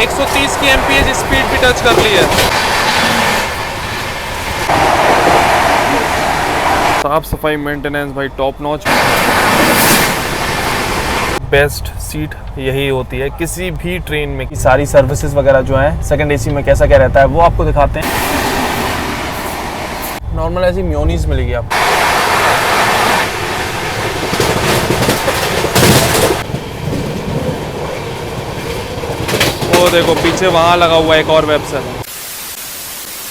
130 की MPH speed भी touch कर ली है। साफ सफाई मेंटेनेंस भाई टॉप नॉच। बेस्ट सीट यही होती है किसी भी ट्रेन में। सारी सर्विसेज वगैरह जो है सेकंड एसी में कैसा क्या रहता है वो आपको दिखाते हैं। नॉर्मल ऐसी मेयोनीज मिलेगी आपको। वो देखो पीछे वहां लगा हुआ है एक और वेबसाइट।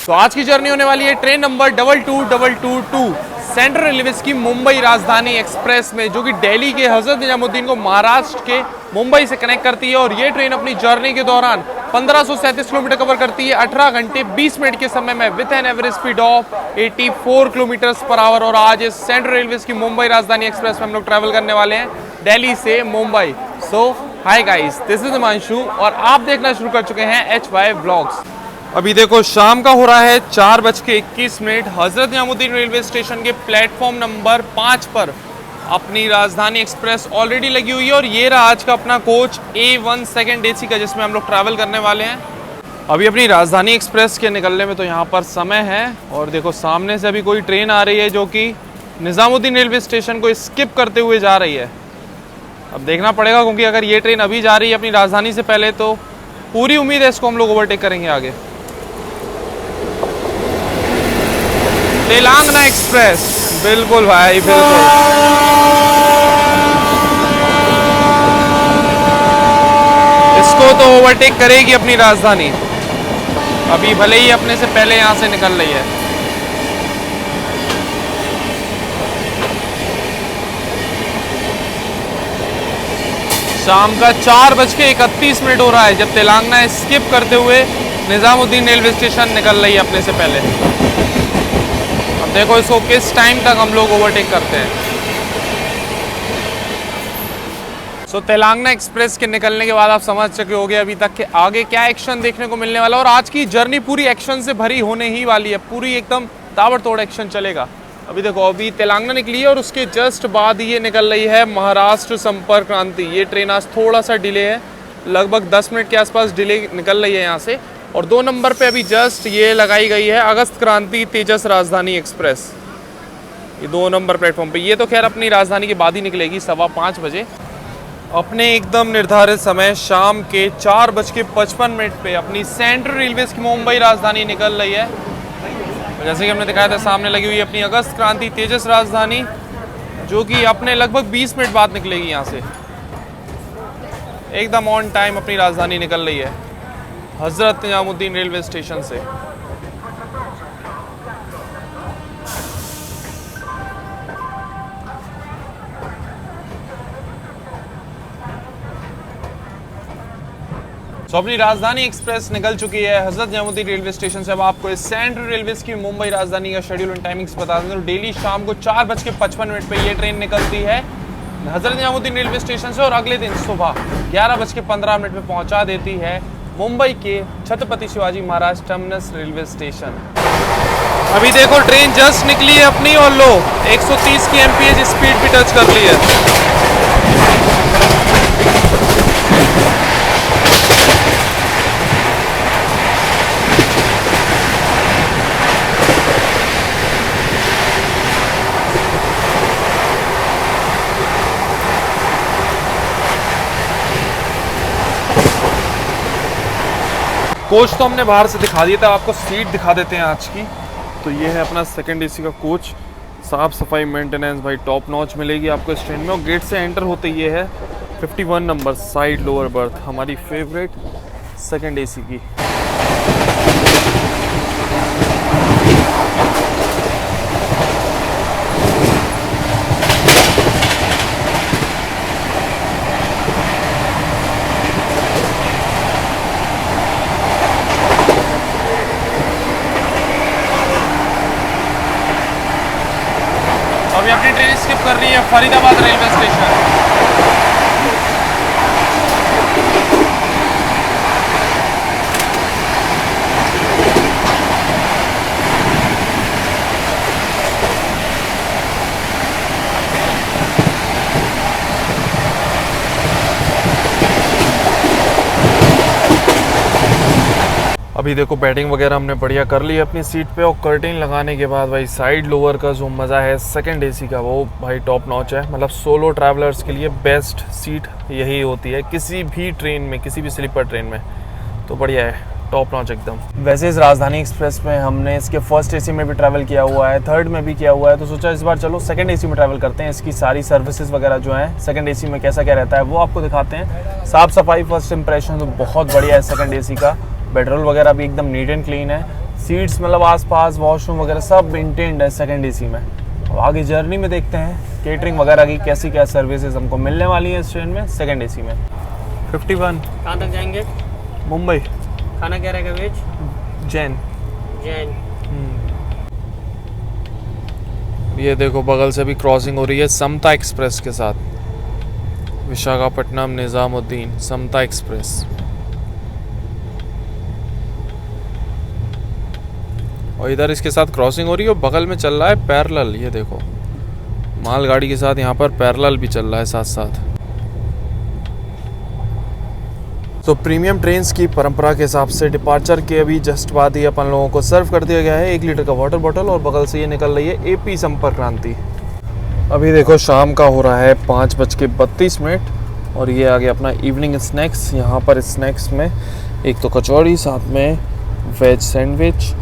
तो आज की जर्नी होने वाली है ट्रेन नंबर 2222 सेंट्रल रेलवेज की मुंबई राजधानी एक्सप्रेस में, जो कि दिल्ली के हजरत निजामुद्दीन को महाराष्ट्र के मुंबई से कनेक्ट करती है। और ये ट्रेन अपनी जर्नी के दौरान 1537 किलोमीटर कवर करती है 18 घंटे 20 मिनट के समय में with an average speed of 84 kilometre per hour. और आज इस सेंट्रल रेलवेज की मुंबई राजधानी एक्सप्रेस में हम लोग ट्रैवल करने वाले हैं दिल्ली से Mumbai. So hi guys, this is Himanshu और आप देखना शुरू कर चुके हैं HY व्लॉग्स। अभी देखो शाम का हो रहा है 4:21। हजरत निजामुद्दीन रेलवे स्टेशन के प्लेटफॉर्म नंबर 5 पर अपनी राजधानी एक्सप्रेस ऑलरेडी लगी हुई है। और ये रहा आज का अपना कोच A1 सेकंड AC का, जिसमें हम लोग ट्रैवल करने वाले हैं। अभी अपनी राजधानी एक्सप्रेस के निकलने में तो यहाँ पर समय है। और देखो सामने से अभी कोई ट्रेन आ रही है जो कि निजामुद्दीन रेलवे स्टेशन को स्किप करते हुए जा रही है। अब देखना पड़ेगा, क्योंकि अगर ये ट्रेन अभी जा रही है अपनी राजधानी से पहले तो पूरी उम्मीद है इसको हम लोग ओवरटेक करेंगे आगे। तेलंगाना एक्सप्रेस, बिल्कुल भाई बिल्कुल। इसको तो ओवरटेक करेगी अपनी राजधानी, अभी भले ही अपने से पहले यहां से निकल रही है। शाम का 4:31 हो रहा है जब तेलंगाना स्किप करते हुए निजामुद्दीन रेलवे स्टेशन निकल रही है अपने से पहले। अब देखो इसको किस टाइम तक हम लोग ओवरटेक करते हैं। सो तेलंगाना एक्सप्रेस के निकलने के बाद आप समझ चुके होंगे अभी तक के आगे क्या एक्शन देखने को मिलने वाला है। और आज की जर्नी पूरी एक्शन से भरी होने ही वाली है, पूरी एकदम ताबड़तोड़ एक्शन चलेगा। अभी देखो अभी तेलंगाना निकली है और उसके जस्ट बाद ये निकल रही है महाराष्ट्र संपर्क क्रांति। ये ट्रेन आज थोड़ा सा डिले है, लगभग 10 मिनट के आसपास डिले निकल रही है यहाँ से। और 2 नंबर पे अभी जस्ट ये लगाई गई है अगस्त क्रांति तेजस राजधानी एक्सप्रेस, ये 2 नंबर प्लेटफॉर्म पे। ये तो खैर अपनी राजधानी के बाद ही निकलेगी 5:15 बजे। अपने एकदम निर्धारित समय शाम के 4:55 पे अपनी सेंट्रल रेलवेज की मुंबई राजधानी निकल रही है। जैसे कि हमने दिखाया था सामने लगी हुई है अपनी अगस्त क्रांति तेजस राजधानी, जो कि अपने लगभग 20 मिनट बाद निकलेगी यहाँ से। एकदम ऑन टाइम अपनी राजधानी निकल रही है हजरत निजामुद्दीन रेलवे स्टेशन से। तो अपनी राजधानी एक्सप्रेस निकल चुकी है हजरत निजामुद्दीन रेलवे स्टेशन से। अब आपको इस सेंट्रल रेलवेज की मुंबई राजधानी का शेड्यूल एंड टाइमिंग्स बता दें तो डेली शाम को 4:55 पे ये ट्रेन निकलती है हजरत निजामुद्दीन रेलवे स्टेशन से और अगले दिन सुबह 11:15 पे पहुंचा देती है मुंबई के Chhatrapati Shivaji Maharaj terminus railway station. अभी देखो ट्रेन जस्ट निकली है अपनी और लो 130 की एमपीएच स्पीड भी टच कर ली है। कोच तो हमने बाहर से दिखा दिया था, आपको सीट दिखा देते हैं आज की। तो ये है अपना सेकंड एसी का कोच। साफ सफाई मेंटेनेंस भाई टॉप नॉच मिलेगी आपको इस ट्रेन में। और गेट से एंटर होते ये है 51 नंबर साइड लोअर बर्थ, हमारी फेवरेट सेकंड एसी की। अभी अपनी ट्रेन स्किप कर रही है फरीदाबाद रेलवे स्टेशन। अभी देखो बैटिंग वगैरह हमने बढ़िया कर ली है अपनी सीट पे, और कर्टेन लगाने के बाद भाई साइड लोअर का जो मज़ा है सेकंड एसी का वो भाई टॉप नॉच है। मतलब सोलो ट्रैवलर्स के लिए बेस्ट सीट यही होती है किसी भी ट्रेन में, किसी भी स्लीपर ट्रेन में, तो बढ़िया है, टॉप नॉच एकदम। वैसे इस राजधानी एक्सप्रेस में हमने इसके फर्स्ट एसी में भी ट्रैवल किया हुआ है, थर्ड में भी किया हुआ है, तो सोचा इस बार चलो सेकंड एसी में ट्रैवल करते हैं। इसकी सारी सर्विसेज वगैरह जो हैं सेकंड एसी में कैसा क्या रहता है वो आपको दिखाते हैं। साफ़ सफाई फर्स्ट इंप्रेशन तो बहुत बढ़िया है सेकंड एसी का, पेट्रोल वगैरह भी एकदम नीट एंड क्लीन है, सीट्स मतलब आसपास वॉशरूम वगैरह सब मेंटेन्ड है सेकंड एसी में। अब आगे जर्नी में देखते हैं केटरिंग वगैरह की कैसी क्या सर्विसेज हमको मिलने वाली है इस ट्रेन में सेकंड एसी में। 51 कहाँ तक जाएंगे? मुंबई। खाना क्या रहेगा? वेज जैन। जैन। ये देखो बगल से भी क्रॉसिंग हो रही है समता एक्सप्रेस के साथ, विशाखापट्टनम निज़ामुद्दीन समता एक्सप्रेस। और इधर इसके साथ क्रॉसिंग हो रही है और बगल में चल रहा है पैरेलल, ये देखो मालगाड़ी के साथ यहाँ पर पैरेलल भी चल रहा है साथ साथ। तो प्रीमियम ट्रेन्स की परंपरा के हिसाब से डिपार्चर के अभी जस्ट बाद ही अपन लोगों को सर्व कर दिया गया है 1 लीटर का वाटर बॉटल, और बगल से ये निकल रही है एपी संपर्क क्रांति। अभी देखो शाम का हो रहा है 5:32 और ये आ गया अपना इवनिंग स्नैक्स। यहाँ पर स्नैक्स में एक तो कचौड़ी, साथ में वेज सैंडविच,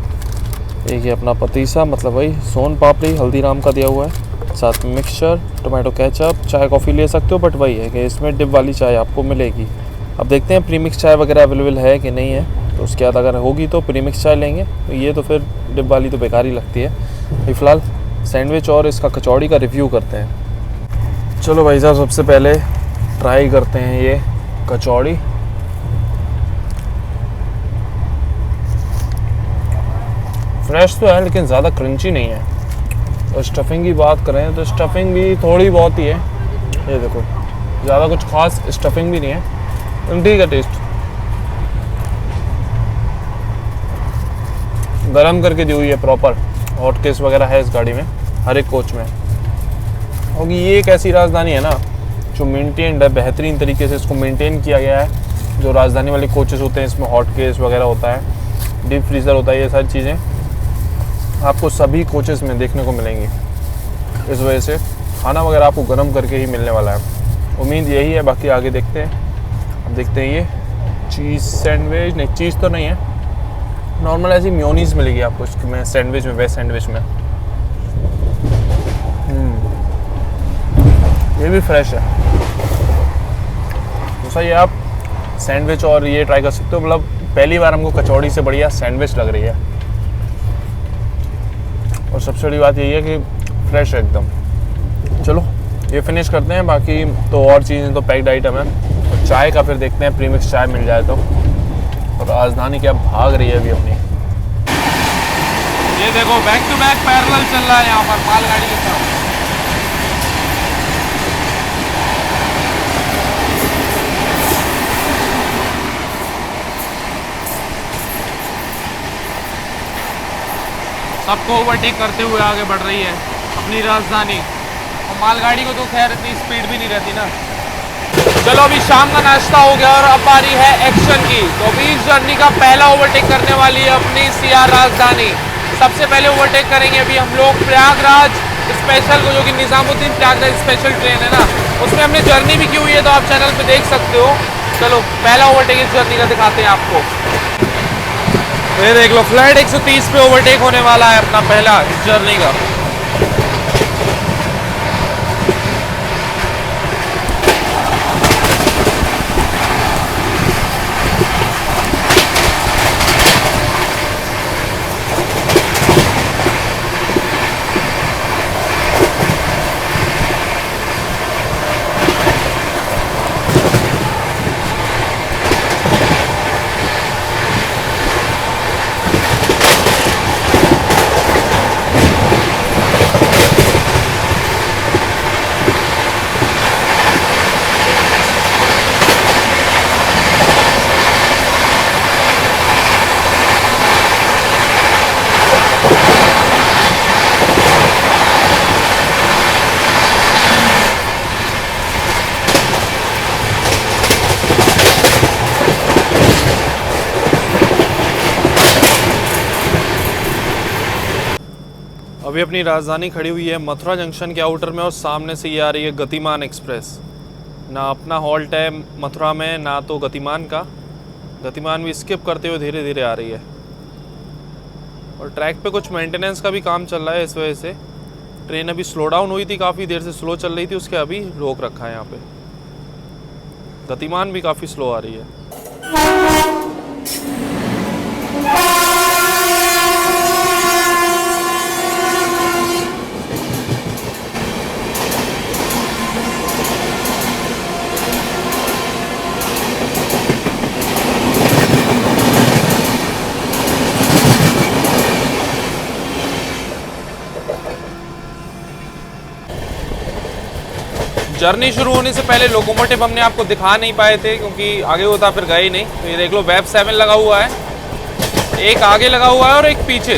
एक ये अपना पतीसा मतलब वही सोन पापड़ी हल्दीराम का दिया हुआ है, साथ में मिक्सचर, टोमेटो केचप, चाय कॉफ़ी ले सकते हो, बट वही है कि इसमें डिप वाली चाय आपको मिलेगी। अब देखते हैं प्रीमिक्स चाय वगैरह अवेलेबल है कि नहीं है, तो उसके बाद अगर होगी तो प्रीमिक्स चाय लेंगे, तो ये तो फिर डिप वाली तो बेकार ही लगती है। अभी फ़िलहाल सैंडविच और इसका कचौड़ी का रिव्यू करते हैं। चलो भाई साहब सबसे पहले ट्राई करते हैं ये कचौड़ी। फ्रेश तो है लेकिन ज़्यादा क्रंची नहीं है। और स्टफिंग की बात करें तो स्टफिंग भी थोड़ी बहुत ही है, ये देखो ज़्यादा कुछ खास स्टफिंग भी नहीं है, ठीक है। टेस्ट गरम करके दी हुई है प्रॉपर, हॉट केस वगैरह है इस गाड़ी में हर एक कोच में। क्योंकि ये एक ऐसी राजधानी है ना जो मेंटेन्ड है, बेहतरीन तरीके से इसको मेंटेन किया गया है। जो राजधानी वाले कोचेस होते हैं इसमें हॉट केस वगैरह होता है, डीप फ्रीज़र होता है, ये सारी चीज़ें आपको सभी कोचेस में देखने को मिलेंगी। इस वजह से खाना वगैरह आपको गर्म करके ही मिलने वाला है, उम्मीद यही है। बाकी आगे देखते हैं। अब देखते हैं ये चीज़ सैंडविच, नहीं चीज़ तो नहीं है, नॉर्मल ऐसी मेयोनीज़ मिलेगी आपको इसमें सैंडविच में, वेज सैंडविच में। ये भी फ्रेश है, तो सही है। आप सैंडविच और ये ट्राई कर सकते हो। मतलब पहली बार हमको कचौड़ी से बढ़िया सैंडविच लग रही है, और सबसे बड़ी बात यही है कि फ्रेश है एकदम। चलो ये फिनिश करते हैं, बाकी तो और चीज़ें तो पैक्ड आइटम है। और चाय का फिर देखते हैं प्रीमिक्स चाय मिल जाए तो। और राजधानी क्या भाग रही है अभी अपनी। ये देखो बैक टू बैक पैरेलल चल रहा है यहाँ पर मालगाड़ी के साथ। सबको ओवरटेक करते हुए आगे बढ़ रही है अपनी राजधानी, और मालगाड़ी को तो खैर इतनी स्पीड भी नहीं रहती ना। चलो अभी शाम का नाश्ता हो गया और अब बारी है एक्शन की। तो अभी इस जर्नी का पहला ओवरटेक करने वाली है अपनी सीआर राजधानी। सबसे पहले ओवरटेक करेंगे अभी हम लोग प्रयागराज स्पेशल को, जो कि निज़ामुद्दीन प्रयागराज स्पेशल ट्रेन है ना, उसमें हमने जर्नी भी की हुई है, तो आप चैनल पे देख सकते हो। चलो पहला ओवरटेक इस जर्नी का दिखाते हैं आपको। ये देख लो फ्लैट 130 पे ओवरटेक होने वाला है अपना पहला इस जर्नी का। अभी अपनी राजधानी खड़ी हुई है मथुरा जंक्शन के आउटर में और सामने से ये आ रही है गतिमान एक्सप्रेस। ना अपना हॉल्ट है मथुरा में ना तो गतिमान का। गतिमान भी स्किप करते हुए धीरे धीरे आ रही है और ट्रैक पे कुछ मेंटेनेंस का भी काम चल रहा है, इस वजह से ट्रेन अभी स्लो डाउन हुई थी, काफ़ी देर से स्लो चल रही थी, उसके अभी रोक रखा है यहाँ पे। गतिमान भी काफ़ी स्लो आ रही है। जर्नी शुरू होने से पहले लोकोमोटिव हमने आपको दिखा नहीं पाए थे क्योंकि आगे होता फिर गए ही नहीं। तो ये देख लो वेब 7 लगा हुआ है, एक आगे लगा हुआ है और एक पीछे।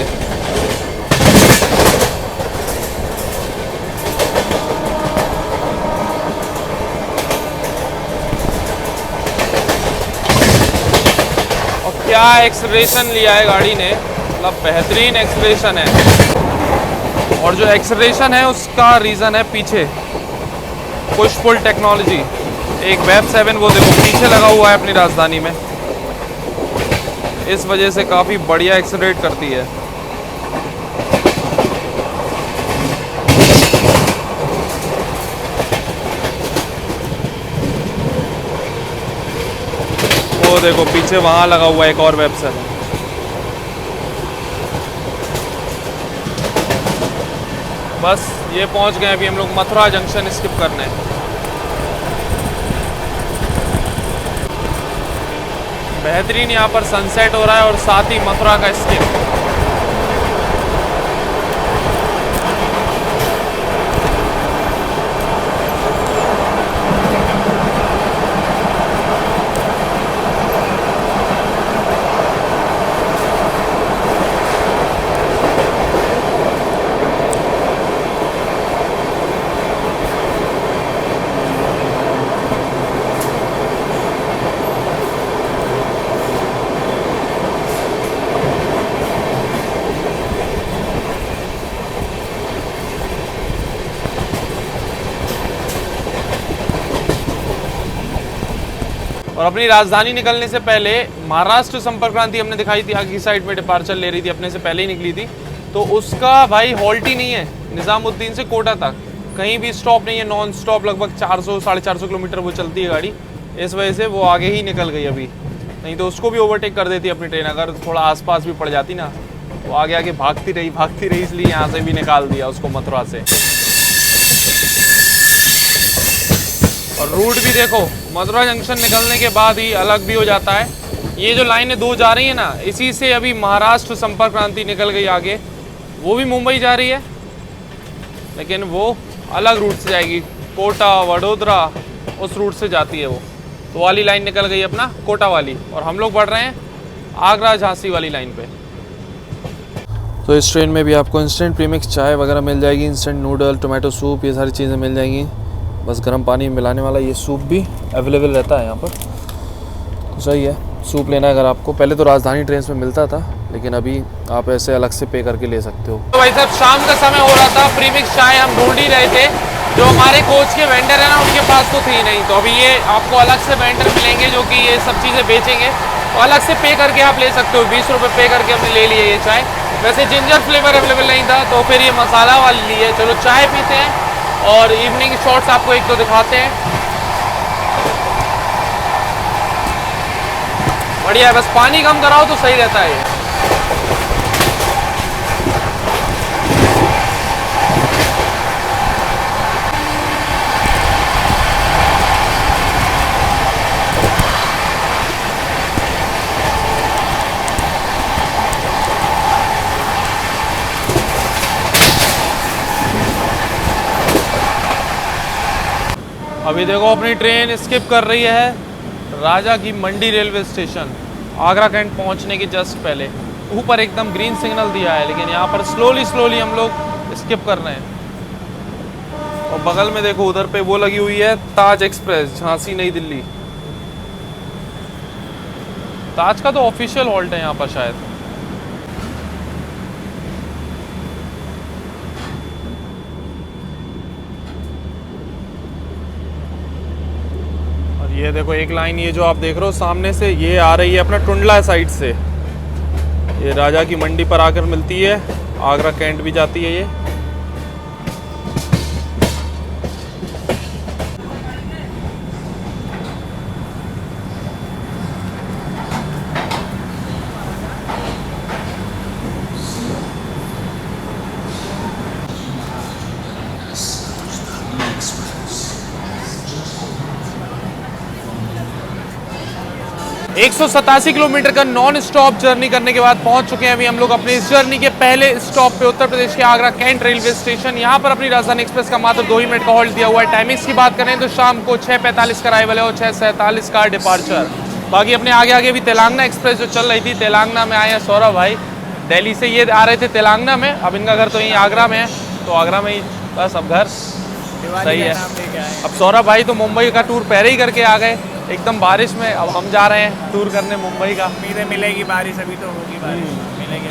और क्या एक्सेलरेशन लिया है गाड़ी ने, मतलब बेहतरीन एक्सेलरेशन है। और जो एक्सेलरेशन है उसका रीज़न है पीछे पुश पुल टेक्नोलॉजी। एक वेब 7 वो देखो पीछे लगा हुआ है अपनी राजधानी में, इस वजह से काफ़ी बढ़िया एक्सेलरेट करती है। वो देखो पीछे वहाँ लगा हुआ है एक और वेब 7। बस ये पहुंच गए अभी हम लोग मथुरा जंक्शन स्किप करने। बेहतरीन यहाँ पर सनसेट हो रहा है और साथ ही मथुरा का स्किप। और अपनी राजधानी निकलने से पहले महाराष्ट्र संपर्क क्रांति हमने दिखाई थी, आगे की साइड में डिपार्चर ले रही थी, अपने से पहले ही निकली थी। तो उसका भाई हॉल्ट ही नहीं है, निज़ामुद्दीन से कोटा तक कहीं भी स्टॉप नहीं है, नॉन स्टॉप लगभग 400-450 किलोमीटर वो चलती है गाड़ी। इस वजह से वो आगे ही निकल गई अभी, नहीं तो उसको भी ओवरटेक कर देती अपनी ट्रेन। अगर थोड़ा आसपास भी पड़ जाती ना तो आगे आगे भागती रही, इसलिए यहाँ से भी निकाल दिया उसको मथुरा से। और रूट भी देखो मथुरा जंक्शन निकलने के बाद ही अलग भी हो जाता है। ये जो लाइनें दो जा रही है ना, इसी से अभी महाराष्ट्र संपर्क क्रांति निकल गई आगे, वो भी मुंबई जा रही है लेकिन वो अलग रूट से जाएगी, कोटा वडोदरा उस रूट से जाती है वो। तो वाली लाइन निकल गई अपना कोटा वाली, और हम लोग बढ़ रहे हैं आगरा झांसी वाली लाइन पे। तो इस ट्रेन में भी आपको इंस्टेंट प्रीमिक्स चाय वगैरह मिल जाएगी, इंस्टेंट नूडल, टोमेटो सूप, ये सारी चीज़ें मिल जाएंगी। बस गर्म पानी में मिलाने वाला ये सूप भी अवेलेबल रहता है यहाँ पर, तो सही है। सूप लेना है अगर आपको, पहले तो राजधानी ट्रेन में मिलता था लेकिन अभी आप ऐसे अलग से पे करके ले सकते हो। तो भाई साहब शाम का समय हो रहा था, प्रीमिक्स चाय हम ढूंढ ही रहे थे, जो हमारे कोच के वेंडर है ना उनके पास तो थी नहीं। तो अभी ये आपको अलग से वेंडर मिलेंगे जो कि ये सब चीज़ें बेचेंगे, तो अलग से पे करके आप ले सकते हो। 20 रुपये पे करके हमने ले लिए ये चाय। वैसे जिंजर फ्लेवर अवेलेबल नहीं था तो फिर ये मसाला वाली ली है। चलो चाय पीते हैं और इवनिंग शॉट्स आपको एक तो दिखाते हैं। बढ़िया है, बस पानी कम कराओ तो सही रहता है ये। अभी देखो अपनी ट्रेन स्किप कर रही है राजा की मंडी रेलवे स्टेशन, आगरा कैंट पहुंचने के जस्ट पहले। ऊपर एकदम ग्रीन सिग्नल दिया है लेकिन यहाँ पर स्लोली हम लोग स्किप कर रहे हैं। और बगल में देखो उधर पे वो लगी हुई है ताज एक्सप्रेस, झांसी नई दिल्ली। ताज का तो ऑफिशियल हॉल्ट है यहाँ पर शायद। ये देखो एक लाइन, ये जो आप देख रहे हो सामने से, ये आ रही है अपना टुंडला साइड से। ये राजा की मंडी पर आकर मिलती है, आगरा कैंट भी जाती है ये। 187 किलोमीटर का नॉन स्टॉप जर्नी करने के बाद पहुंच चुके हैं अभी हम लोग अपने इस जर्नी के पहले स्टॉप पे, उत्तर प्रदेश के आगरा कैंट रेलवे स्टेशन। यहाँ पर अपनी राजधानी एक्सप्रेस का मात्र 2 ही मिनट का हॉल्ट दिया हुआ है। टाइमिंग्स की बात करें तो शाम को 6:45 का अराइवल है और 6:47 का डिपार्चर। बाकी अपने आगे आगे भी तेलंगाना एक्सप्रेस जो चल रही थी, तेलंगाना में आए हैं सौरभ भाई, दिल्ली से ये आ रहे थे तेलंगाना में, अब इनका घर तो यहीं आगरा में है, तो आगरा में ही बस अब घर सही है। अब सौरभ भाई तो मुंबई का टूर पहले ही करके आ गए एकदम बारिश में, अब हम जा रहे हैं टूर करने मुंबई का। उम्मीदें मिलेगी बारिश, अभी तो होगी बारिश, मिलेगी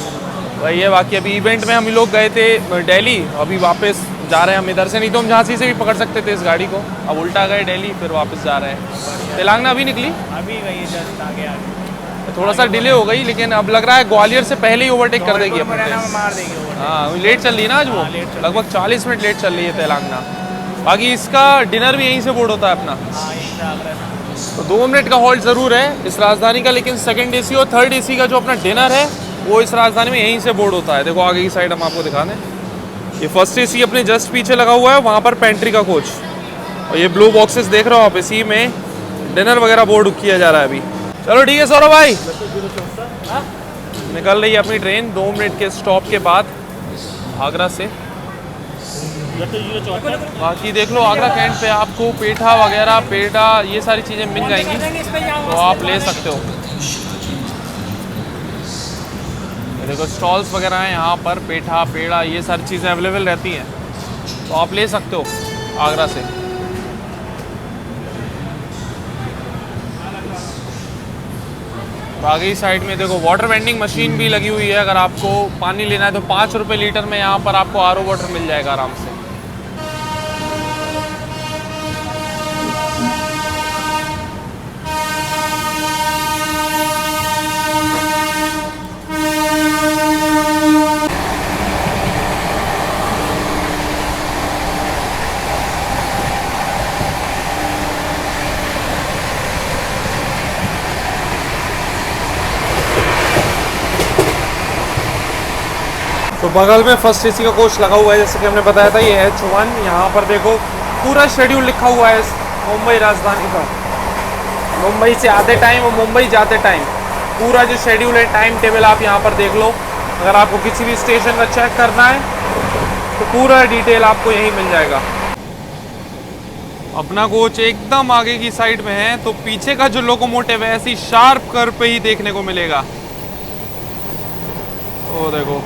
वही है। बाकी अभी इवेंट में हम लोग गए थे दिल्ली, अभी वापस जा रहे हैं हम इधर से, नहीं तो हम झांसी से भी पकड़ सकते थे इस गाड़ी को, अब उल्टा गए दिल्ली फिर वापस जा रहे हैं। तेलंगाना अभी निकली, अभी गई जस्ट आगे आगे, थोड़ा सा डिले हो गई, लेकिन अब लग रहा है ग्वालियर से पहले ही ओवरटेक कर देगी अपने मुरैना में मार देगी वो। हाँ लेट चल रही है ना आज वो, लगभग 40 मिनट लेट चल रही है तेलंगाना। बाकी इसका डिनर भी यहीं से बोर्ड होता है अपना, हाँ यही से आगरा से। तो 2 मिनट का हॉल्ट ज़रूर है इस राजधानी का, लेकिन सेकंड एसी और थर्ड एसी का जो अपना डिनर है वो इस राजधानी में यहीं से बोर्ड होता है। देखो आगे की साइड हम आपको दिखा दें, ये फर्स्ट एसी अपने जस्ट पीछे लगा हुआ है, वहाँ पर पेंट्री का कोच, और ये ब्लू बॉक्सेस देख रहे हो आप, इसी में डिनर वगैरह बोर्ड किया जा रहा है अभी। चलो ठीक है सौरभ भाई, निकल रही है अपनी ट्रेन 2 मिनट के स्टॉप के बाद आगरा से। बाकी देख लो आगरा कैंट पे आपको पेठा वगैरह, पेठा ये सारी चीज़ें मिल जाएंगी, तो आप ले सकते हो। ये देखो स्टॉल्स वगैरह हैं यहाँ पर, पेठा पेड़ा ये सारी चीज़ें अवेलेबल रहती हैं, तो आप ले सकते हो आगरा से। आगे साइड में देखो वाटर वेंडिंग मशीन भी लगी हुई है, अगर आपको पानी लेना है तो 5 रुपये लीटर में यहाँ पर आपको आरओ वाटर मिल जाएगा आराम से। तो बगल में फर्स्ट एसी का कोच लगा हुआ है, जैसे कि हमने बताया था, ये H1। यहाँ पर देखो पूरा शेड्यूल लिखा हुआ है मुंबई राजधानी का, मुंबई से आते टाइम और मुंबई जाते टाइम पूरा जो शेड्यूल है, टाइम टेबल आप यहाँ पर देख लो। अगर आपको किसी भी स्टेशन का चेक करना है तो पूरा डिटेल आपको यहीं मिल जाएगा। अपना कोच एकदम आगे की साइड में है, तो पीछे का जो लोकोमोटिव है ऐसी शार्प कर्व पे ही देखने को मिलेगा। ओ देखो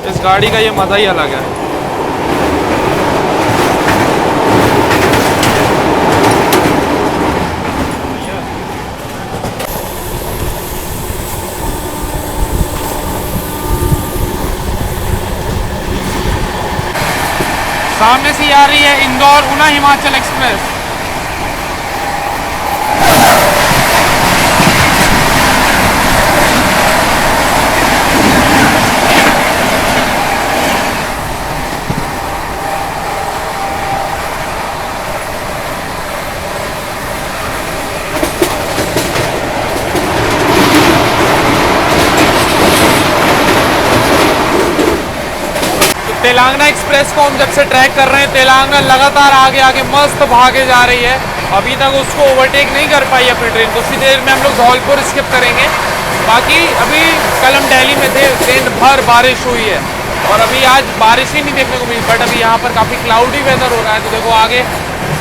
इस गाड़ी का ये मज़ा ही अलग है। सामने से आ रही है इंदौर उना हिमाचल एक्सप्रेस। तेलंगाना एक्सप्रेस को हम जब से ट्रैक कर रहे हैं, तेलंगाना लगातार आगे आगे मस्त भागे जा रही है, अभी तक उसको ओवरटेक नहीं कर पाई अपनी ट्रेन। कुछ ही देर में हम लोग धौलपुर स्किप करेंगे। बाकी अभी कल हम दिल्ली में थे, दिन भर बारिश हुई है और अभी आज बारिश ही नहीं देखने को मिली, बट अभी यहाँ पर काफ़ी क्लाउडी वेदर हो रहा है, तो देखो आगे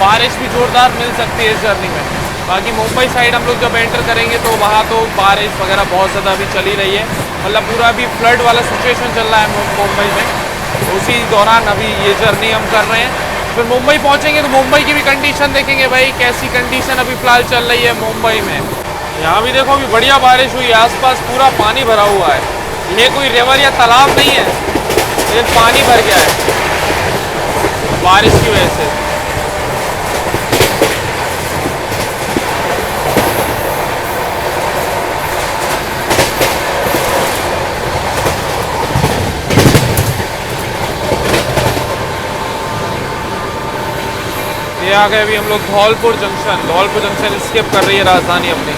बारिश भी जोरदार मिल सकती है इस जर्नी में। बाकी मुंबई साइड हम लोग जब एंटर करेंगे तो वहाँ तो बारिश वगैरह बहुत ज़्यादा अभी चली रही है, मतलब पूरा अभी फ्लड वाला सिचुएशन चल रहा है मुंबई में। उसी दौरान अभी ये जर्नी हम कर रहे हैं। फिर मुंबई पहुंचेंगे तो मुंबई की भी कंडीशन देखेंगे भाई, कैसी कंडीशन अभी फ़िलहाल चल रही है मुंबई में। यहाँ भी देखो अभी बढ़िया बारिश हुई है, आसपास पूरा पानी भरा हुआ है। ये कोई रिवर या तालाब नहीं है, लेकिन पानी भर गया है बारिश की वजह से। ये आ गए अभी हम लोग धौलपुर जंक्शन स्किप कर रही है राजधानी अपनी।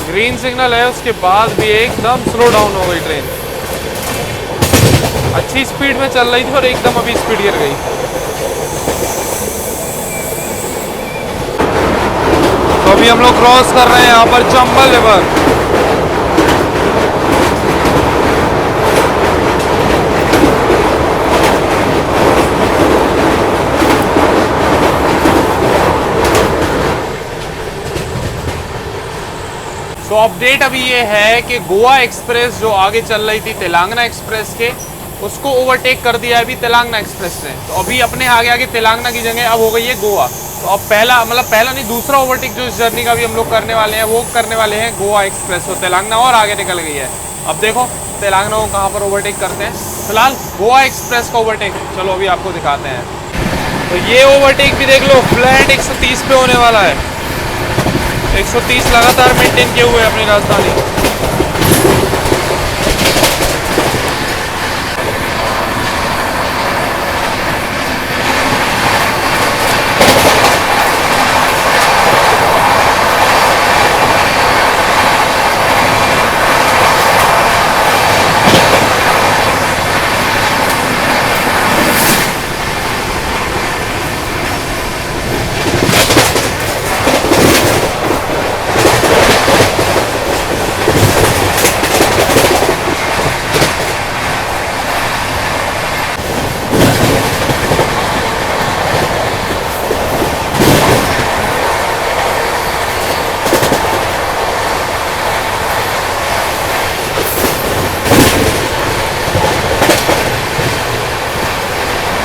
ग्रीन सिग्नल है, उसके बाद भी एकदम स्लो डाउन हो गई ट्रेन। अच्छी स्पीड में चल रही थी और एकदम अभी स्पीड गिर गई। तो अभी हम लोग क्रॉस कर रहे हैं यहाँ पर चंबल रिवर। तो अपडेट अभी ये है कि गोवा एक्सप्रेस जो आगे चल रही थी तेलंगाना एक्सप्रेस के, उसको ओवरटेक कर दिया है अभी तेलंगाना एक्सप्रेस ने। तो अभी अपने आगे तेलंगाना की जगह अब हो गई है गोवा। तो अब पहला नहीं दूसरा ओवरटेक जो इस जर्नी का भी हम लोग करने वाले हैं, वो करने वाले हैं गोवा एक्सप्रेस। तो तेलंगाना और आगे निकल गई है। अब देखो तेलंगाना को कहाँ पर ओवरटेक करते हैं। फिलहाल गोवा एक्सप्रेस का ओवरटेक चलो अभी आपको दिखाते हैं। तो ये ओवरटेक भी देख लो, फ्लैट 130 पे होने वाला है। 130 लगातार मेंटेन किए हुए हैं अपनी राजधानी।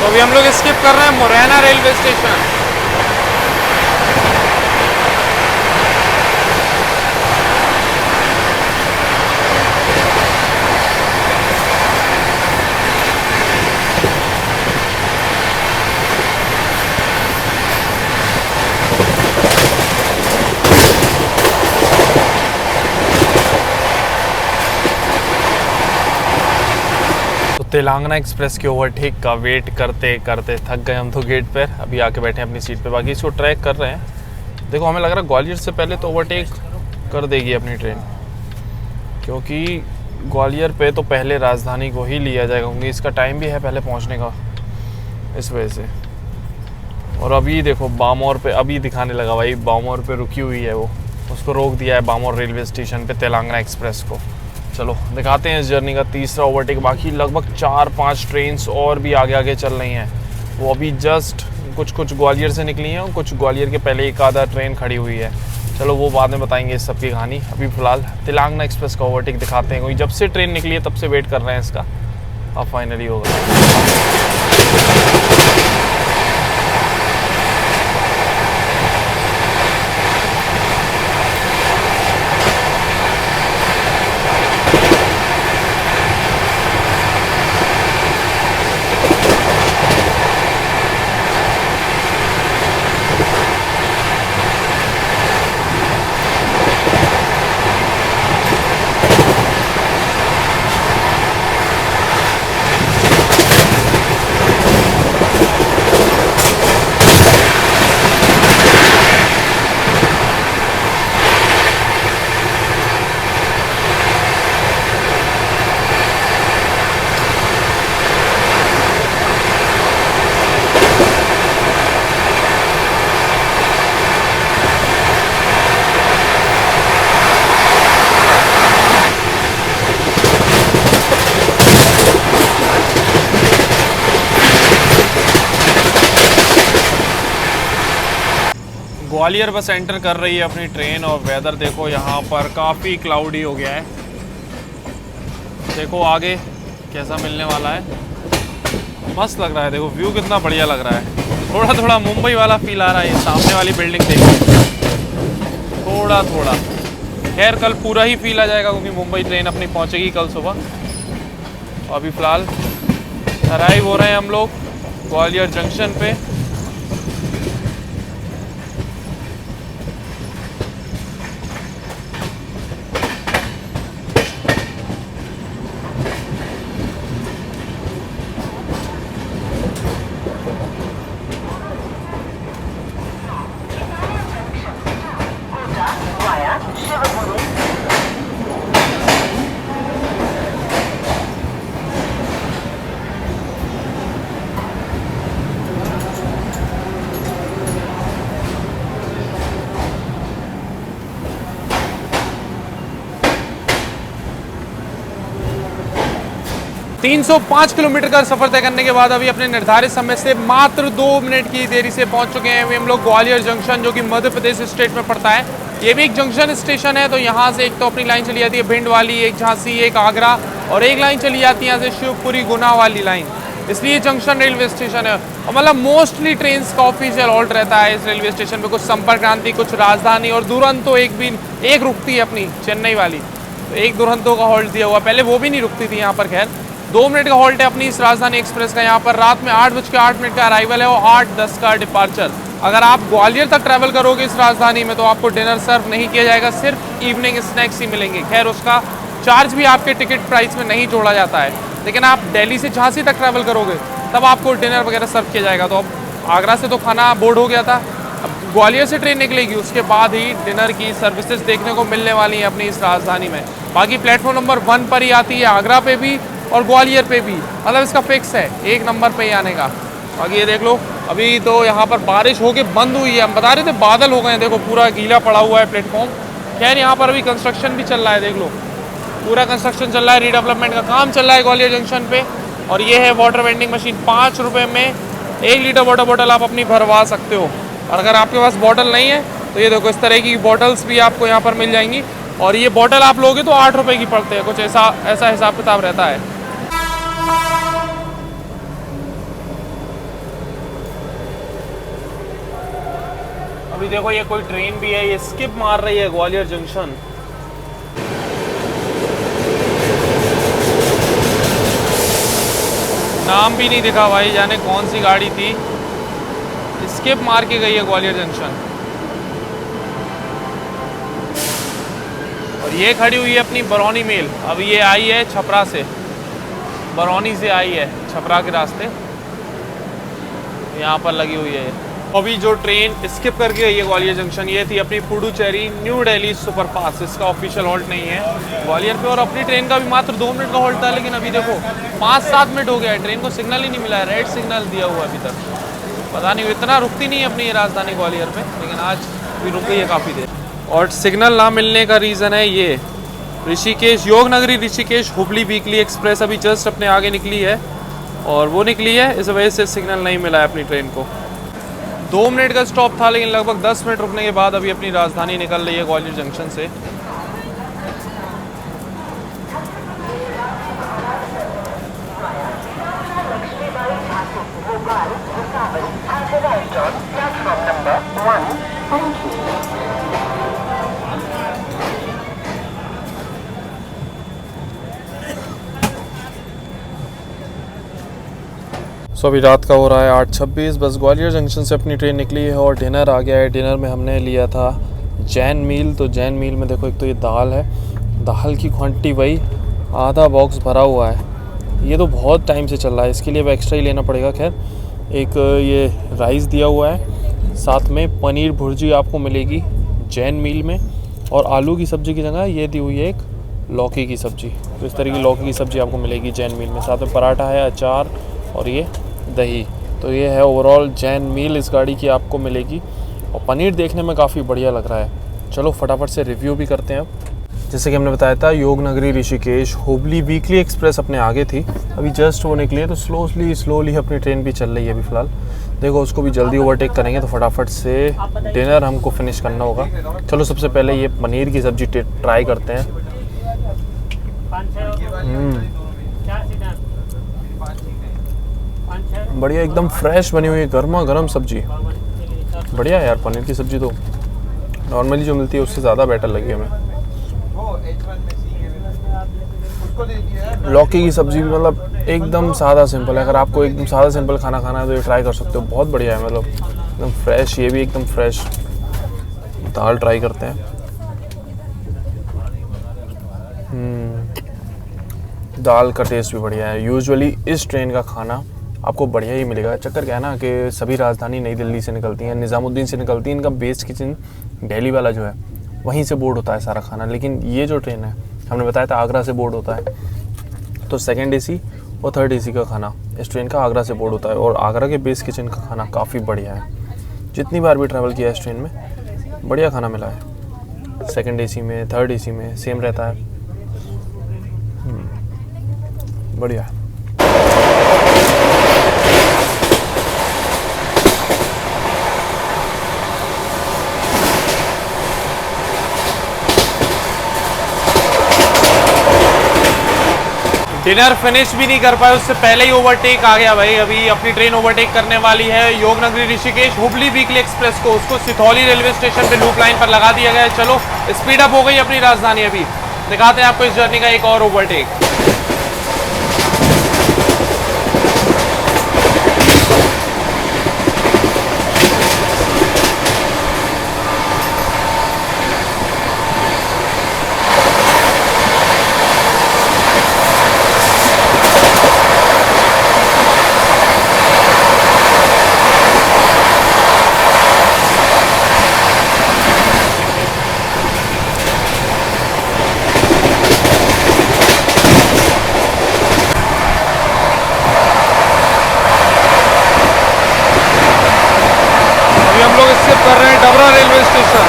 अभी हम लोग स्किप कर रहे हैं Morena railway station. Telangana express के ओवरटेक का वेट करते करते थक गए हम तो गेट पर। अभी आके बैठे हैं अपनी सीट पे, बाकी इसको ट्रैक कर रहे हैं। देखो हमें लग रहा है ग्वालियर से पहले तो ओवरटेक कर देगी अपनी ट्रेन, क्योंकि ग्वालियर पे तो पहले राजधानी को ही लिया जाएगा, क्योंकि इसका टाइम भी है पहले पहुंचने का, इस वजह से। और अभी देखो बामौर पे अभी दिखाने लगा भाई, बामौर पे रुकी हुई है वो, उसको रोक दिया है बामौर रेलवे स्टेशन पे तेलंगाना एक्सप्रेस को। चलो दिखाते हैं इस जर्नी का तीसरा ओवरटेक। बाकी लगभग 4-5 ट्रेन्स और भी आगे आगे चल रही हैं। वो अभी जस्ट कुछ ग्वालियर से निकली हैं और कुछ ग्वालियर के पहले एक आधा ट्रेन खड़ी हुई है। चलो वो बाद में बताएंगे इस सब की कहानी। अभी फ़िलहाल तेलंगाना एक्सप्रेस का ओवरटेक दिखाते हैं, क्योंकि जब से ट्रेन निकली है तब से वेट कर रहे हैं इसका, अब फाइनली होगा। ग्वालियर बस एंटर कर रही है अपनी ट्रेन, और वेदर देखो यहाँ पर काफ़ी क्लाउडी हो गया है। देखो आगे कैसा मिलने वाला है, मस्त लग रहा है। देखो व्यू कितना बढ़िया लग रहा है, थोड़ा थोड़ा मुंबई वाला फील आ रहा है। ये सामने वाली बिल्डिंग देखो, थोड़ा थोड़ा। खैर कल पूरा ही फील आ जाएगा, क्योंकि मुंबई ट्रेन अपनी पहुँचेगी कल सुबह। अभी फ़िलहाल अराइव हो रहे हैं हम लोग ग्वालियर जंक्शन पे। तीन 305 किलोमीटर का सफर तय करने के बाद अभी अपने निर्धारित समय से मात्र 2 मिनट की देरी से पहुंच चुके हैं अभी हम लोग ग्वालियर जंक्शन, जो कि मध्य प्रदेश स्टेट में पड़ता है। ये भी एक जंक्शन स्टेशन है, तो यहाँ से एक तो अपनी लाइन चली जाती है भिंड वाली, एक झांसी, एक आगरा, और एक लाइन चली जाती है यहाँ से शिवपुरी गुना वाली लाइन। इसलिए जंक्शन रेलवे स्टेशन है और मतलब मोस्टली ट्रेन का ऑफिशियल हॉल्ट रहता है इस रेलवे स्टेशन पे। कुछ संपर्क क्रांति, कुछ राजधानी और दुरंतो एक रुकती है अपनी चेन्नई वाली, तो एक दुरंतो का हॉल्ट दिया हुआ, पहले वो भी नहीं रुकती थी यहाँ पर। खैर 2 मिनट का हॉल्ट है अपनी इस राजधानी एक्सप्रेस का। यहाँ पर रात में 8:08 का अराइवल है और 8:10 का डिपार्चर। अगर आप ग्वालियर तक ट्रैवल करोगे इस राजधानी में तो आपको डिनर सर्व नहीं किया जाएगा, सिर्फ इवनिंग स्नैक्स ही मिलेंगे। खैर उसका चार्ज भी आपके टिकट प्राइस में नहीं जोड़ा जाता है, लेकिन आप दिल्ली से झांसी तक ट्रैवल करोगे तब आपको डिनर वगैरह सर्व किया जाएगा। तो अब आगरा से तो खाना बोर्ड हो गया था, अब ग्वालियर से ट्रेन निकलेगी, उसके बाद ही डिनर की सर्विसेज देखने को मिलने वाली हैं अपनी इस राजधानी में। बाकी प्लेटफॉर्म नंबर 1 पर ही आती है, आगरा पे भी और ग्वालियर पे भी, मतलब इसका फिक्स है 1 नंबर पे ही आने का। बाकी ये देख लो, अभी तो यहाँ पर बारिश होके बंद हुई है, हम बता रहे थे बादल हो गए हैं, देखो पूरा गीला पड़ा हुआ है प्लेटफॉर्म। खैर यहाँ पर अभी कंस्ट्रक्शन भी चल रहा है, देख लो पूरा कंस्ट्रक्शन चल रहा है, रीडेवलपमेंट का काम चल रहा है ग्वालियर जंक्शन पे। और ये है वाटर वेंडिंग मशीन, 5 रुपये में 1 लीटर वाटर बॉटल आप अपनी भरवा सकते हो। और अगर आपके पास बॉटल नहीं है तो ये देखो इस तरह की बॉटल्स भी आपको यहाँ पर मिल जाएंगी, और ये बॉटल आप लोगे तो 8 रुपये की पड़ते हैं, कुछ ऐसा हिसाब किताब रहता है। अभी देखो ये कोई ट्रेन भी है, ये स्किप मार रही है ग्वालियर जंक्शन। नाम भी नहीं दिखा भाई, जाने कौन सी गाड़ी थी, स्किप मार के गई है ग्वालियर जंक्शन। और ये खड़ी हुई है अपनी बरौनी मेल, अब ये आई है छपरा से, बरौनी से आई है छपरा के रास्ते, यहाँ पर लगी हुई है। अभी जो ट्रेन स्किप करके गई है ग्वालियर जंक्शन, ये थी अपनी पुडुचेरी न्यू दिल्ली सुपरफास्ट, इसका ऑफिशियल हॉल्ट नहीं है ग्वालियर पे। और अपनी ट्रेन का भी मात्र 2 मिनट का हॉल्ट था, लेकिन अभी देखो 5-7 मिनट हो गया है, ट्रेन को सिग्नल ही नहीं मिला है, रेड सिग्नल दिया हुआ है अभी तक। पता नहीं इतना रुकती नहीं है अपनी राजधानी ग्वालियर पे, लेकिन आज भी रुक गई है काफ़ी देर। और सिग्नल ना मिलने का रीज़न है ये ऋषिकेश, योगनगरी ऋषिकेश हुबली वीकली एक्सप्रेस अभी जस्ट अपने आगे निकली है, और वो निकली है इस वजह से सिग्नल नहीं मिला है अपनी ट्रेन को। 2 मिनट का स्टॉप था, लेकिन लगभग 10 मिनट रुकने के बाद अभी अपनी राजधानी निकल रही है ग्वालियर जंक्शन से। सो अभी रात का हो रहा है 8:26, बस ग्वालियर जंक्शन से अपनी ट्रेन निकली है और डिनर आ गया है। डिनर में हमने लिया था जैन मील, तो जैन मील में देखो एक तो ये दाल है, दाल की क्वांटिटी वही आधा बॉक्स भरा हुआ है, ये तो बहुत टाइम से चल रहा है, इसके लिए अब एक्स्ट्रा ही लेना पड़ेगा। खैर एक ये राइस दिया हुआ है, साथ में पनीर भुर्जी आपको मिलेगी जैन मील में, और आलू की सब्ज़ी की जगह ये दी हुई है एक लौकी की सब्ज़ी, तो इस तरह की लौकी की सब्ज़ी आपको मिलेगी जैन मील में। साथ में पराठा है, अचार और ये दही, तो ये है ओवरऑल जैन मील इस गाड़ी की आपको मिलेगी। और पनीर देखने में काफ़ी बढ़िया लग रहा है। चलो फटाफट से रिव्यू भी करते हैं। अब जैसे कि हमने बताया था, योगनगरी ऋषिकेश हुबली वीकली एक्सप्रेस अपने आगे थी, अभी जस्ट वो निकली है, तो स्लोली अपनी ट्रेन भी चल रही है अभी फ़िलहाल। देखो उसको भी जल्दी ओवरटेक करेंगे, तो फटाफट से डिनर हमको फिनिश करना होगा। चलो सबसे पहले ये पनीर की सब्ज़ी ट्राई करते हैं। बढ़िया, एकदम फ्रेश बनी हुई है, गर्मा गर्म सब्जी, बढ़िया यार। पनीर की सब्ज़ी तो नॉर्मली जो मिलती है उससे ज़्यादा बेटर लगी हमें। लौकी की सब्ज़ी भी मतलब एकदम सादा सिंपल है। अगर आपको एकदम सादा सिंपल खाना खाना है तो ये ट्राई कर सकते हो, बहुत बढ़िया है। मतलब एकदम फ्रेश, ये भी एकदम फ्रेश। दाल ट्राई करते हैं। दाल का टेस्ट भी बढ़िया है। यूजुअली इस ट्रेन का खाना आपको बढ़िया ही मिलेगा। चक्कर क्या है ना कि सभी राजधानी नई दिल्ली से निकलती हैं, निज़ामुद्दीन से निकलती है। इनका बेस किचन दिल्ली वाला जो है वहीं से बोर्ड होता है सारा खाना। लेकिन ये जो ट्रेन है, हमने बताया था आगरा से बोर्ड होता है, तो सेकंड एसी और थर्ड एसी का खाना इस ट्रेन का आगरा से बोर्ड होता है। और आगरा के बेस किचन का खाना काफ़ी बढ़िया है। जितनी बार भी ट्रैवल किया है इस ट्रेन में बढ़िया खाना मिला है। सेकंड एसी में, थर्ड एसी में सेम रहता है। बढ़िया है। डिनर फिनिश भी नहीं कर पाए, उससे पहले ही ओवरटेक आ गया भाई। अभी अपनी ट्रेन ओवरटेक करने वाली है योगनगरी ऋषिकेश हुबली वीकली एक्सप्रेस को। उसको सिथौली रेलवे स्टेशन पे लूप लाइन पर लगा दिया गया है। चलो स्पीड अप हो गई अपनी राजधानी। अभी दिखाते हैं आपको इस जर्नी का एक और ओवरटेक। कर रहे हैं डबरा रेलवे स्टेशन।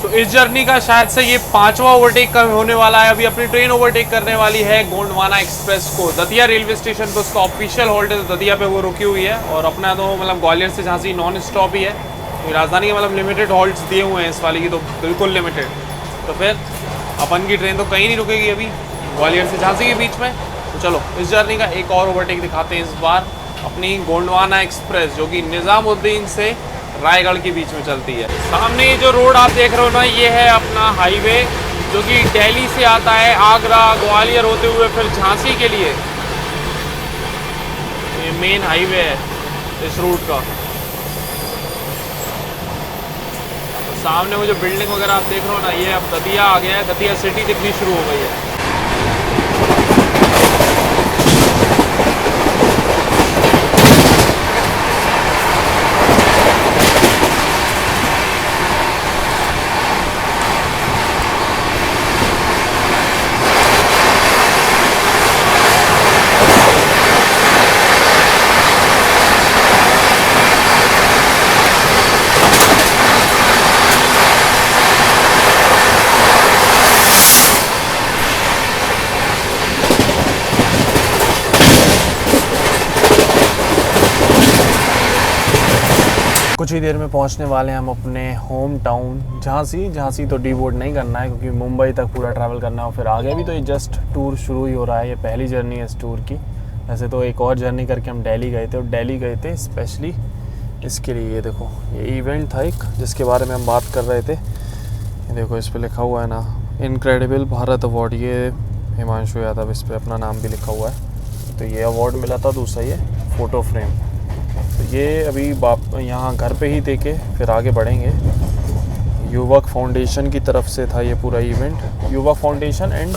तो इस जर्नी का शायद से ये 5वां ओवरटेक होने वाला है। अभी अपनी ट्रेन ओवरटेक करने वाली है गोंडवाना एक्सप्रेस को। दतिया रेलवे स्टेशन पर उसका ऑफिशियल हॉल्ट है, दतिया पे वो रुकी हुई है। और अपना तो मतलब ग्वालियर से झांसी नॉन स्टॉप ही है। राजधानी के मतलब लिमिटेड हॉल्ट्स दिए हुए हैं इस वाली की, तो बिल्कुल लिमिटेड। तो फिर अपन की ट्रेन तो कहीं नहीं रुकेगी अभी ग्वालियर से झांसी के बीच में। तो चलो इस जर्नी का एक और ओवरटेक दिखाते हैं इस बार अपनी गोंडवाना एक्सप्रेस, जो कि निज़ामुद्दीन से रायगढ़ के बीच में चलती है। सामने ये जो रोड आप देख रहे हो ना, ये है अपना हाईवे जो कि दिल्ली से आता है आगरा ग्वालियर होते हुए फिर झांसी के लिए। ये मेन हाईवे है इस रूट का। सामने वो जो बिल्डिंग वगैरह आप देख रहे हो ना, ये अब दतिया आ गया है। दतिया सिटी दिखनी शुरू हो गई है। कुछ ही देर में पहुंचने वाले हैं हम अपने होम टाउन झांसी। झांसी तो डी बोर्ड नहीं करना है क्योंकि मुंबई तक पूरा ट्रैवल करना है और फिर आगे भी तो ये जस्ट टूर शुरू ही हो रहा है। ये पहली जर्नी है इस टूर की। वैसे तो एक और जर्नी करके हम दिल्ली गए थे और दिल्ली गए थे स्पेशली इसके लिए। ये देखो ये इवेंट था एक जिसके बारे में हम बात कर रहे थे। ये देखो इस पर लिखा हुआ है ना, इनक्रेडिबल भारत अवार्ड। ये हिमांशु यादव, इस पर अपना नाम भी लिखा हुआ है। तो ये अवार्ड मिला था। दूसरा ये फ़ोटो फ्रेम, तो ये अभी यहाँ घर पे ही दे के फिर आगे बढ़ेंगे। युवक फाउंडेशन की तरफ से था ये पूरा इवेंट, युवक फाउंडेशन एंड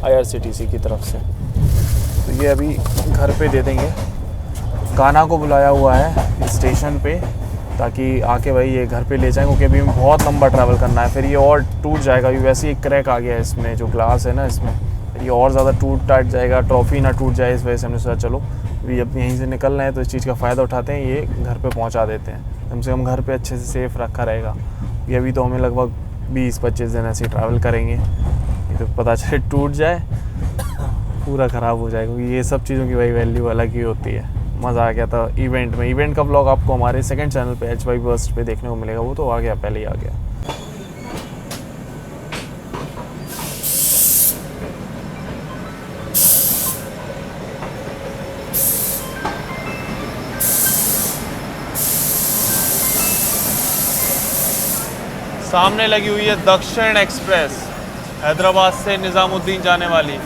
IRCTC की तरफ से। तो ये अभी घर पे दे देंगे। कान्हा को बुलाया हुआ है स्टेशन पे ताकि आके भाई ये घर पे ले जाएं, क्योंकि अभी बहुत लंबा ट्रैवल करना है। फिर ये और टूट जाएगा। वैसे ही एक क्रैक आ गया है इसमें, जो ग्लास है ना इसमें, ये और ज़्यादा टूट टाट जाएगा। ट्रॉफी ना टूट जाए, इस वजह से हमने सोचा चलो अभी अब यहीं से निकल रहे हैं तो इस चीज़ का फ़ायदा उठाते हैं, ये घर पे पहुंचा देते हैं। कम से कम घर पे अच्छे से सेफ़ रखा रहेगा। ये अभी तो हमें लगभग 20-25 दिन ऐसे ट्रैवल करेंगे। ये तो पता चले टूट जाए, पूरा ख़राब हो जाएगा। क्योंकि ये सब चीज़ों की भाई वैल्यू अलग ही होती है। मज़ा आ गया था इवेंट में। इवेंट का व्लॉग आपको हमारे सेकंड चैनल पे HY बर्स्ट पे देखने को मिलेगा। वो तो आ गया, पहले ही आ गया। सामने लगी हुई है दक्षिण एक्सप्रेस, हैदराबाद से निजामुद्दीन जाने वाली।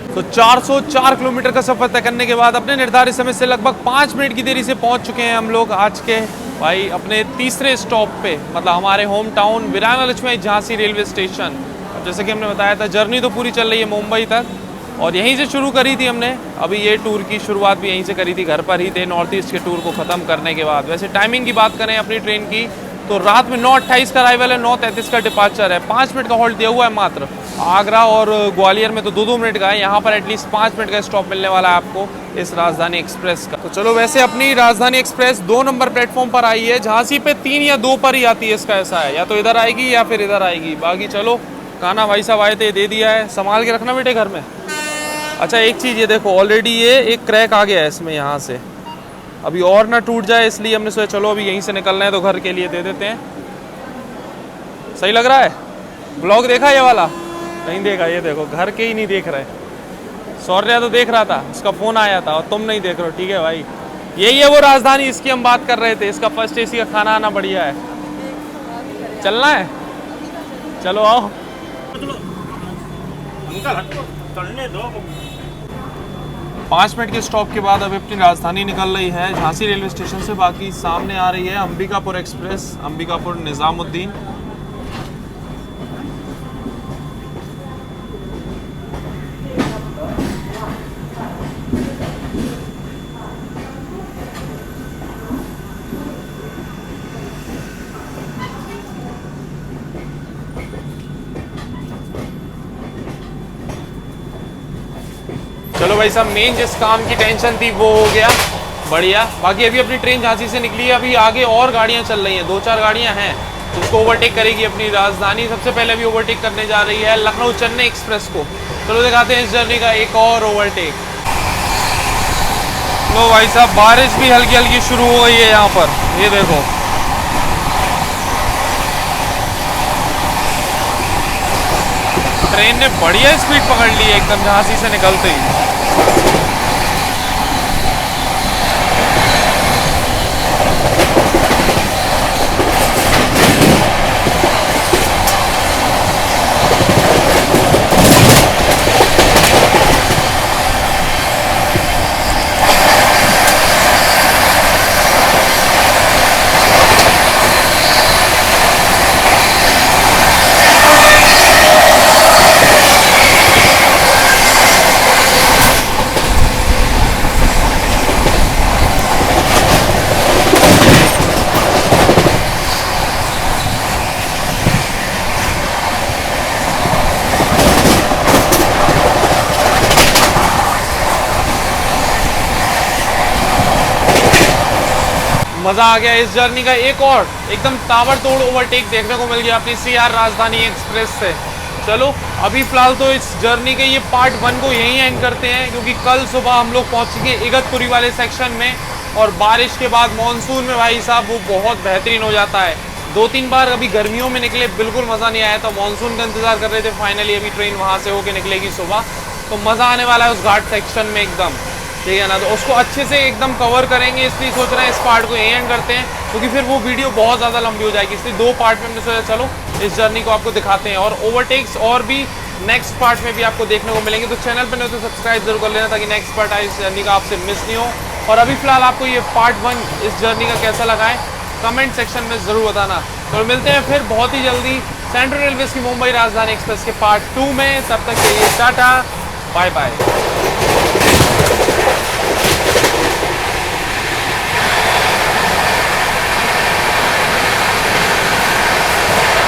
तो 404 किलोमीटर का सफर तय करने के बाद अपने निर्धारित समय से लगभग 5 मिनट की देरी से पहुंच चुके हैं हम लोग आज के भाई अपने तीसरे स्टॉप पे, मतलब हमारे home town Virangana Lakshmi Jhansi railway station. अब जैसे कि हमने बताया था, जर्नी तो पूरी चल रही है मुंबई तक और यहीं से शुरू करी थी हमने। अभी ये टूर की शुरुआत भी यहीं से करी थी, घर पर ही थे नॉर्थ ईस्ट के टूर को ख़त्म करने के बाद। वैसे टाइमिंग की बात करें अपनी ट्रेन की तो रात में 9:28 का अराइवल है, 9:33 का डिपार्चर है। 5 मिनट का हॉल्ट दिया हुआ है मात्र। आगरा और ग्वालियर में तो 2-2 मिनट का है, यहाँ पर एटलीस्ट 5 मिनट का स्टॉप मिलने वाला है आपको इस राजधानी एक्सप्रेस का। तो चलो, वैसे अपनी राजधानी एक्सप्रेस 2 नंबर प्लेटफॉर्म पर आई है। झांसी पे 3 या 2 पर ही आती है, इसका ऐसा है, या तो इधर आएगी या फिर इधर आएगी। बाकी चलो, खाना भाई साहब आए थे, दे दिया है, संभाल के रखना बेटे घर में। अच्छा, एक चीज़ ये देखो, ऑलरेडी ये एक क्रैक आ गया है इसमें, यहाँ से अभी और ना टूट जाए, इसलिए हमने सोचा चलो अभी यहीं से निकलना है तो घर के लिए दे देते हैं। सही लग रहा है? ब्लॉग देखा ये वाला? नहीं देखा? ये देखो, घर के ही नहीं देख रहे। सौर्या तो देख रहा था, उसका फ़ोन आया था, और तुम नहीं देख रहे हो। ठीक है भाई, यही है वो राजधानी, इसकी हम बात कर रहे थे। इसका फर्स्ट एसी का खाना आना बढ़िया है। चलना है? चलो आओ। 5 मिनट के स्टॉप के बाद अब अपनी राजधानी निकल रही है झांसी रेलवे स्टेशन से। बाकी सामने आ रही है अंबिकापुर एक्सप्रेस, अंबिकापुर निजामुद्दीन। चलो भाई साहब, मेन जिस काम की टेंशन थी वो हो गया, बढ़िया। बाकी अभी अपनी ट्रेन झांसी से निकली है, अभी आगे और गाड़ियां चल रही हैं, 2-4 गाड़ियां हैं जिसको ओवरटेक करेगी अपनी राजधानी। सबसे पहले अभी ओवरटेक करने जा रही है लखनऊ चेन्नई एक्सप्रेस को। चलो दिखाते हैं इस जर्नी का एक और ओवरटेक। लो भाई साहब, बारिश भी हल्की हल्की शुरू हो गई है यहाँ पर, ये देखो। ट्रेन ने बढ़िया स्पीड पकड़ ली है एकदम झांसी से निकलते ही। मज़ा आ गया इस जर्नी का। एक और एकदम ताबड़तोड़ ओवरटेक देखने को मिल गया अपनी CR राजधानी एक्सप्रेस से। चलो अभी फ़िलहाल तो इस जर्नी के ये पार्ट 1 को यहीं एंड करते हैं, क्योंकि कल सुबह हम लोग पहुँचेंगे इगतपुरी वाले सेक्शन में। और बारिश के बाद मानसून में भाई साहब वो बहुत बेहतरीन हो जाता है। 2-3 बार अभी गर्मियों में निकले, बिल्कुल मज़ा नहीं आया, तो मानसून का इंतज़ार कर रहे थे। फाइनली अभी ट्रेन वहाँ से होके निकलेगी सुबह, तो मज़ा आने वाला है उस घाट सेक्शन में एकदम, ठीक है ना। तो उसको अच्छे से एकदम कवर करेंगे, इसलिए सोच रहे हैं इस पार्ट को यहीं एंड करते हैं, क्योंकि फिर वो वीडियो बहुत ज़्यादा लंबी हो जाएगी। इसलिए 2 पार्ट में हमने सोचा चलो इस जर्नी को आपको दिखाते हैं, और ओवरटेक्स और भी नेक्स्ट पार्ट में भी आपको देखने को मिलेंगे। तो चैनल पर नहीं तो सब्सक्राइब जरूर कर लेना, ताकि नेक्स्ट पार्ट आए इस जर्नी का आपसे मिस नहीं हो। और अभी फ़िलहाल आपको ये पार्ट 1 इस जर्नी का कैसा लगा है कमेंट सेक्शन में ज़रूर बताना। तो मिलते हैं फिर बहुत ही जल्दी सेंट्रल रेलवे की मुंबई राजधानी एक्सप्रेस के पार्ट 2 में। तब तक के लिए टाटा, बाय बाय।